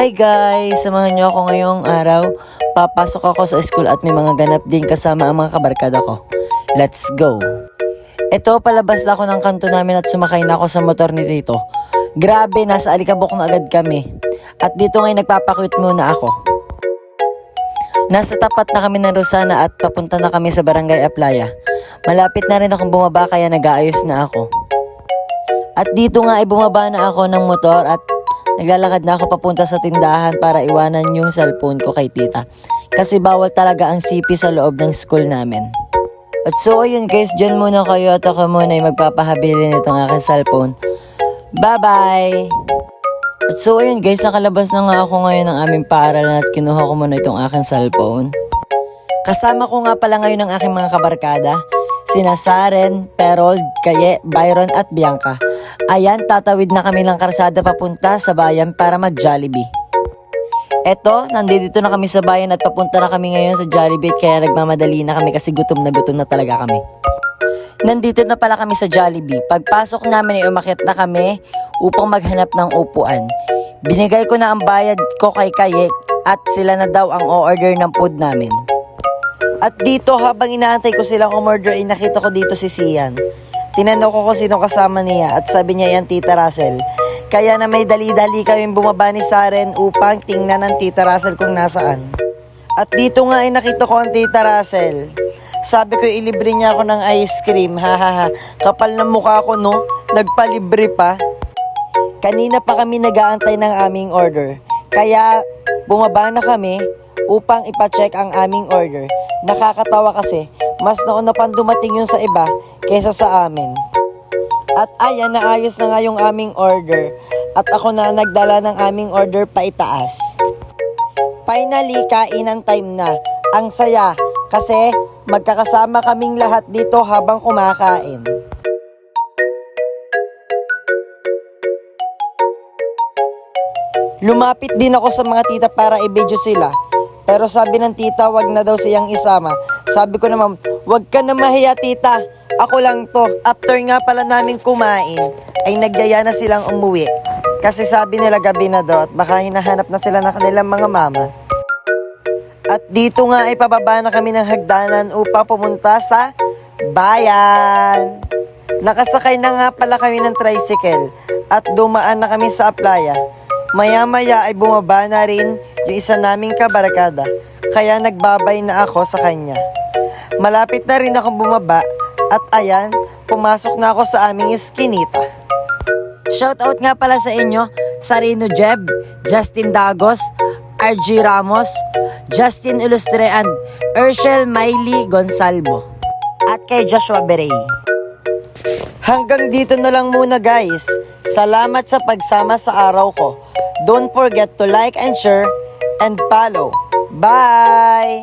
Hi guys! Samahan niyo ako ngayong araw. Papasok ako sa school at may mga ganap din kasama ang mga kabarkada ko. Let's go! Ito, palabas na ako ng kanto namin at sumakay na ako sa motor ni Tito. Grabe, nasa Alikabok na agad kami. At dito ngayon nagpapakwit muna ako. Nasa tapat na kami ng Rosana at papunta na kami sa Barangay Aplaya. Malapit na rin akong bumaba kaya nag-aayos na ako. At dito nga ay bumaba na ako ng motor at naglalakad na ako papunta sa tindahan para iwanan yung cellphone ko kay tita. Kasi bawal talaga ang CP sa loob ng school namin. At so ayun guys, dyan muna kayo at ako muna ay magpapahabilin nitong aking cellphone. Bye bye! At so ayun guys, nakalabas na nga ako ngayon ng aming paaralan at kinuha ko muna itong aking cellphone. Kasama ko nga pala ngayon ang aking mga kabarkada. Sina Saren, Perold, Kaye, Byron at Bianca. Ayan, tatawid na kami ng karsada papunta sa bayan para mag-Jollibee. Eto, nandito na kami sa bayan at papunta na kami ngayon sa Jollibee kaya nagmamadali na kami kasi gutom na talaga kami. Nandito na pala kami sa Jollibee. Pagpasok namin ay umakyat na kami upang maghanap ng upuan. Binigay ko na ang bayad ko kay Kaye at sila na daw ang o-order ng food namin. At dito habang inaantay ko silang umorder ay nakita ko dito si Sian. Tinanong ko kung sino kasama niya at sabi niya yan Tita Russell. Kaya na may dali-dali kaming bumaba ni Saren upang tingnan ng Tita Russell kung nasaan. At dito nga ay nakita ko ang Tita Russell. Sabi ko ilibre niya ako ng ice cream, hahaha. Kapal ng mukha ko no, nagpalibre pa. Kanina pa kami nag-aantay ng aming order. Kaya bumaba na kami upang ipacheck ang aming order. Nakakatawa kasi, mas nauna pang dumating yun sa iba kaysa sa amin. At ayan, naayos na nga yung aming order. At ako na nagdala ng aming order pa itaas. Finally, kainan time na. Ang saya, kasi magkakasama kaming lahat dito habang kumakain. Lumapit din ako sa mga tita para i-video sila. Pero sabi ng tita, wag na daw siyang isama. Sabi ko naman, wag ka na mahiya tita. Ako lang to. After nga pala namin kumain, ay nagyaya na silang umuwi. Kasi sabi nila gabi na daw at baka hinahanap na sila ng kanilang mga mama. At dito nga ay pababa na kami ng hagdanan upang pumunta sa bayan. Nakasakay na nga pala kami ng tricycle at dumaan na kami sa Aplaya. Maya-maya ay bumaba na rin yung isa naming kabarkada, kaya nagbabay na ako sa kanya. Malapit na rin akong bumaba at ayan, pumasok na ako sa aming eskinita. Shoutout nga pala sa inyo, Sarino Jeb, Justin Dagos, RG Ramos, Justin Ilustre and Urshel Miley Gonsalvo at kay Joshua Berey. Hanggang dito na lang muna guys. Salamat sa pagsama sa araw ko. Don't forget to like and share and follow. Bye!